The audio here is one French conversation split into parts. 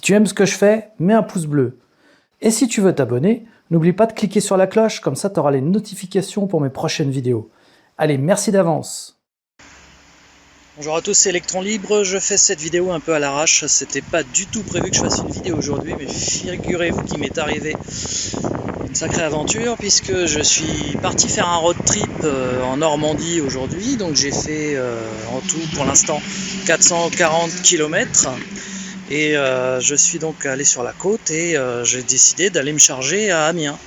tu aimes ce que je fais, mets un pouce bleu. Et si tu veux t'abonner, n'oublie pas de cliquer sur la cloche, comme ça tu auras les notifications pour mes prochaines vidéos. Allez, merci d'avance. Bonjour à tous, c'est Electron Libre, je fais cette vidéo un peu à l'arrache, c'était pas du tout prévu que je fasse une vidéo aujourd'hui, mais figurez-vous qu'il m'est arrivé une sacrée aventure puisque je suis parti faire un road trip en Normandie aujourd'hui, donc j'ai fait en tout pour l'instant 440 km et je suis donc allé sur la côte et j'ai décidé d'aller me charger à Amiens.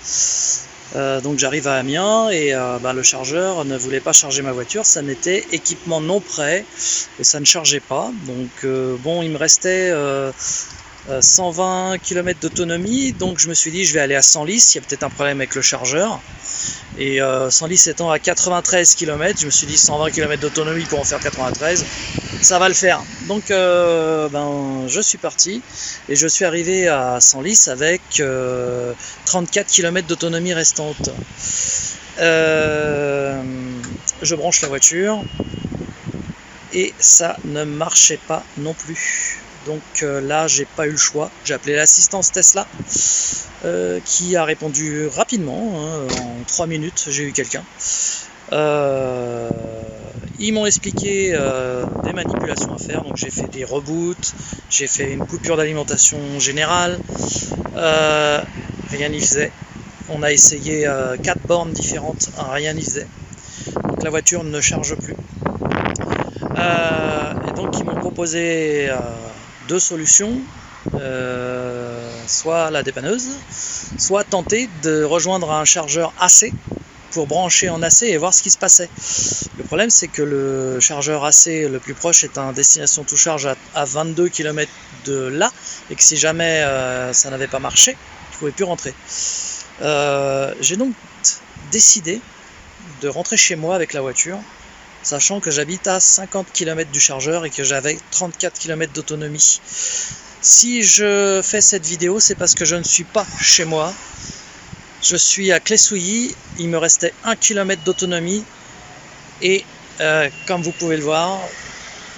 Donc j'arrive à Amiens et le chargeur ne voulait pas charger ma voiture, ça n'était équipement non prêt et ça ne chargeait pas. Donc bon, il me restait 120 km d'autonomie, donc je me suis dit je vais aller à Senlis, il y a peut-être un problème avec le chargeur. Et Senlis étant à 93 km, je me suis dit 120 km d'autonomie pour en faire 93, ça va le faire. Donc je suis parti et je suis arrivé à Senlis avec 34 km d'autonomie restante. Je branche la voiture et ça ne marchait pas non plus. Donc là j'ai pas eu le choix, j'ai appelé l'assistance Tesla qui a répondu rapidement, en 3 minutes j'ai eu quelqu'un. Ils m'ont expliqué des manipulations à faire, donc j'ai fait des reboots, j'ai fait une coupure d'alimentation générale, rien n'y faisait. On a essayé 4 bornes différentes, rien n'y faisait. Donc la voiture ne charge plus. Et donc ils m'ont proposé 2 solutions, soit la dépanneuse, soit tenter de rejoindre un chargeur AC pour brancher en AC et voir ce qui se passait. Le problème c'est que le chargeur AC le plus proche est un destination tout charge à 22 km de là et que si jamais ça n'avait pas marché, je ne pouvais plus rentrer. J'ai donc décidé de rentrer chez moi avec la voiture, sachant que j'habite à 50 km du chargeur et que j'avais 34 km d'autonomie. Si je fais cette vidéo, c'est parce que je ne suis pas chez moi. Je suis à Clé-Souilly, il me restait 1 km d'autonomie et comme vous pouvez le voir,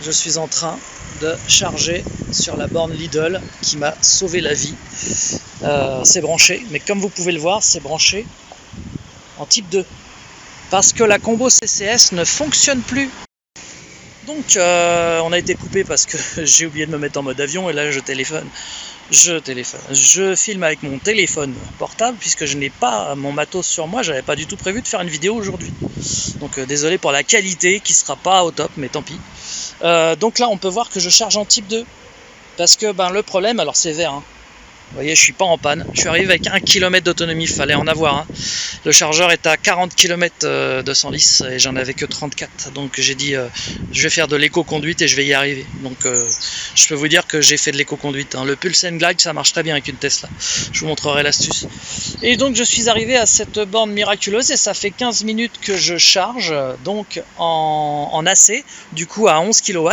je suis en train de charger sur la borne Lidl qui m'a sauvé la vie. C'est branché, mais comme vous pouvez le voir, c'est branché en type 2. Parce que la combo CCS ne fonctionne plus. Donc on a été coupé parce que j'ai oublié de me mettre en mode avion et là je filme avec mon téléphone portable puisque je n'ai pas mon matos sur moi, j'avais pas du tout prévu de faire une vidéo aujourd'hui. Donc désolé pour la qualité qui sera pas au top, mais tant pis. Donc là on peut voir que je charge en type 2 parce que le problème, alors c'est vert, hein. Vous voyez, je suis pas en panne. Je suis arrivé avec 1 km d'autonomie, il fallait en avoir. Hein. Le chargeur est à 40 km de Senlis et j'en avais que 34. Donc j'ai dit, je vais faire de l'éco-conduite et je vais y arriver. Donc je peux vous dire que j'ai fait de l'éco-conduite. Hein. Le Pulse & Glide, ça marche très bien avec une Tesla. Je vous montrerai l'astuce. Et donc je suis arrivé à cette borne miraculeuse et ça fait 15 minutes que je charge, donc en AC, du coup à 11 kW.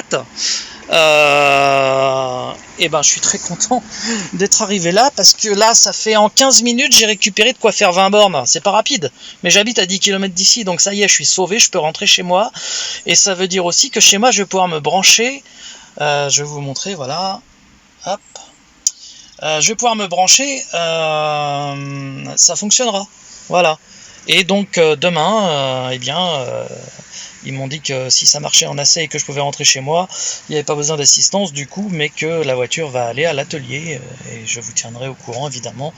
Je suis très content d'être arrivé là parce que là ça fait en 15 minutes j'ai récupéré de quoi faire 20 bornes. C'est pas rapide, mais j'habite à 10 km d'ici, donc ça y est, je suis sauvé, je peux rentrer chez moi. Et ça veut dire aussi que chez moi je vais pouvoir me brancher. Je vais vous montrer, voilà. Hop. Je vais pouvoir me brancher, ça fonctionnera. Voilà. Et donc demain, ils m'ont dit que si ça marchait en AC et que je pouvais rentrer chez moi, il n'y avait pas besoin d'assistance du coup, mais que la voiture va aller à l'atelier et je vous tiendrai au courant évidemment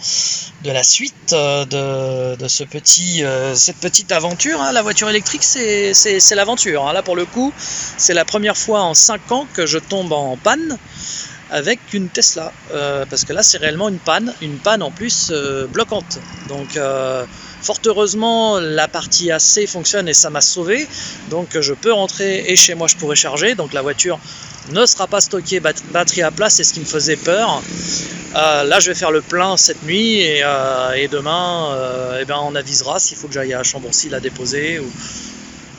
de la suite de cette petite aventure. Hein. La voiture électrique, c'est l'aventure. Hein. Là pour le coup, c'est la première fois en 5 ans que je tombe en panne avec une Tesla, parce que là c'est réellement une panne en plus bloquante. Donc fort heureusement la partie AC fonctionne et ça m'a sauvé, donc je peux rentrer et chez moi je pourrai charger, donc la voiture ne sera pas stockée batterie à plat, c'est ce qui me faisait peur. Là je vais faire le plein cette nuit et demain on avisera s'il faut que j'aille à Chambourcy la déposer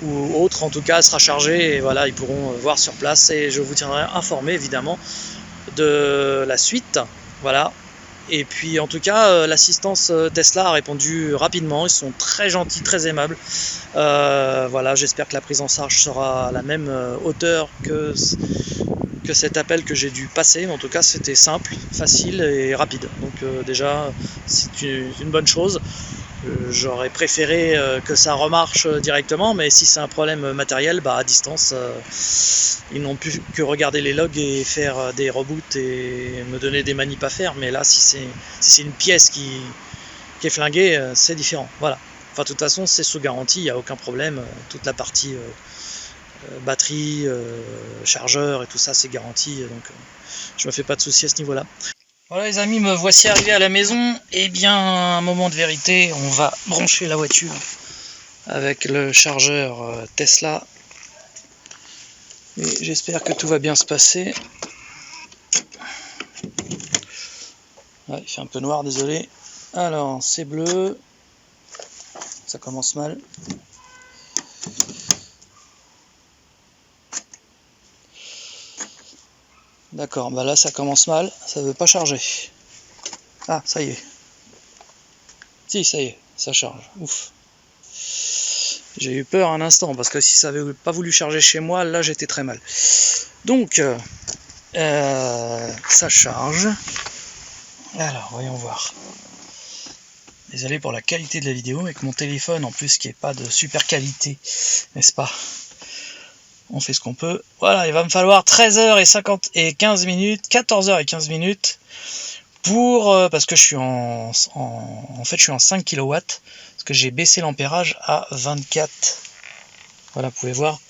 ou autre, en tout cas elle sera chargée et voilà, ils pourront voir sur place et je vous tiendrai informé évidemment de la suite. Voilà, Et puis en tout cas, l'assistance Tesla a répondu rapidement, ils sont très gentils, très aimables. Voilà, j'espère que la prise en charge sera à la même hauteur que cet appel que j'ai dû passer, mais en tout cas c'était simple, facile et rapide. Donc déjà c'est une bonne chose. J'aurais préféré que ça remarche directement, mais si c'est un problème matériel, bah à distance, ils n'ont plus que regarder les logs et faire des reboots et me donner des manips à faire. Mais là, si c'est une pièce qui est flinguée, c'est différent. Voilà. Enfin, de toute façon, c'est sous garantie, il n'y a aucun problème. Toute la partie batterie, chargeur et tout ça, c'est garanti. Donc, je me fais pas de soucis à ce niveau-là. Voilà les amis, me voici arrivé à la maison. Et bien, un moment de vérité, on va brancher la voiture avec le chargeur Tesla. Et j'espère que tout va bien se passer. Ouais, il fait un peu noir, désolé. Alors, c'est bleu. Ça commence mal. D'accord, bah là ça commence mal, ça veut pas charger. Ah, ça y est. Si, ça y est, ça charge. Ouf. J'ai eu peur un instant, parce que si ça avait pas voulu charger chez moi, là j'étais très mal. Donc, ça charge. Alors, voyons voir. Désolé pour la qualité de la vidéo, avec mon téléphone en plus qui est pas de super qualité, n'est-ce pas? On fait ce qu'on peut. Voilà, il va me falloir 13h15 minutes, 14h15 minutes pour parce que je suis en fait je suis en 5 kW parce que j'ai baissé l'ampérage à 24. Voilà, vous pouvez voir.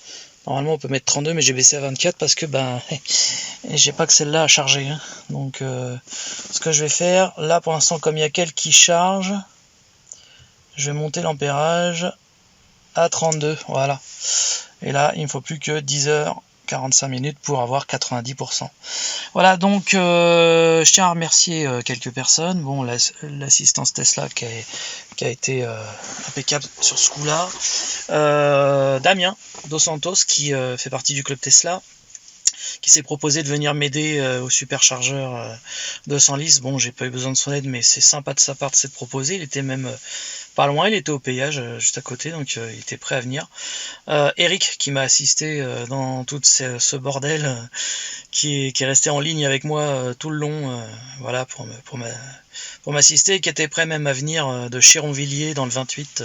Normalement on peut mettre 32 mais j'ai baissé à 24 parce que j'ai pas que celle-là à charger. Hein. Donc ce que je vais faire là pour l'instant, comme il y a qu'elle qui charge, je vais monter l'ampérage à 32. Voilà. Et là, il me faut plus que 10h45 minutes pour avoir 90%. Voilà, donc je tiens à remercier quelques personnes. Bon, l'assistance Tesla qui a été impeccable sur ce coup-là. Damien Dos Santos qui fait partie du club Tesla, qui s'est proposé de venir m'aider au superchargeur de Senlis. Bon, j'ai pas eu besoin de son aide, mais c'est sympa de sa part de s'être proposé. Il était même pas loin, il était au péage juste à côté, donc il était prêt à venir. Eric qui m'a assisté dans tout ce bordel, qui est resté en ligne avec moi tout le long, voilà, pour m'assister, qui était prêt même à venir de Chéronvilliers dans le 28,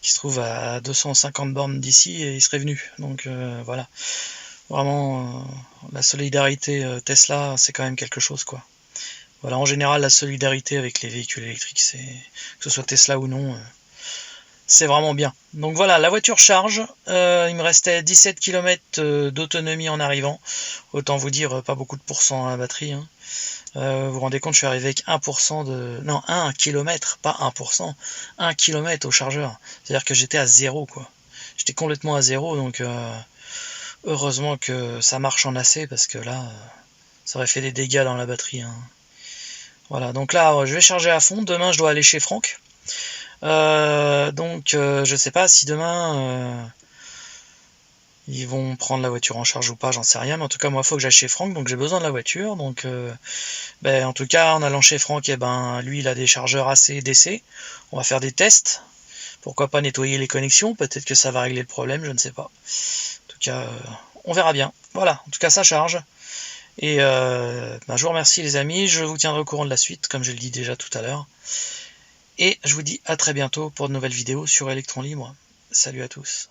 qui se trouve à 250 bornes d'ici, et il serait venu. Donc voilà. Vraiment, la solidarité Tesla, c'est quand même quelque chose, quoi. Voilà, en général, la solidarité avec les véhicules électriques, c'est que ce soit Tesla ou non, c'est vraiment bien. Donc voilà, la voiture charge. Il me restait 17 km d'autonomie en arrivant. Autant vous dire, pas beaucoup de pourcents à la batterie. Hein. Vous vous rendez compte, je suis arrivé avec 1% de... Non, 1 km, pas 1%. 1 km au chargeur. C'est-à-dire que j'étais à 0, quoi. J'étais complètement à 0, donc... heureusement que ça marche en AC, parce que là, ça aurait fait des dégâts dans la batterie. Hein. Voilà, donc là, je vais charger à fond. Demain, je dois aller chez Franck. Donc, je sais pas si demain, ils vont prendre la voiture en charge ou pas, j'en sais rien. Mais en tout cas, moi, il faut que j'aille chez Franck, donc j'ai besoin de la voiture. Donc, en tout cas, en allant chez Franck, lui, il a des chargeurs AC, DC. On va faire des tests. Pourquoi pas nettoyer les connexions? Peut-être que ça va régler le problème, je ne sais pas. En tout cas, on verra bien. Voilà, en tout cas ça charge. Et je vous remercie les amis, je vous tiendrai au courant de la suite, comme je le dis déjà tout à l'heure. Et je vous dis à très bientôt pour de nouvelles vidéos sur Electron Libre. Salut à tous.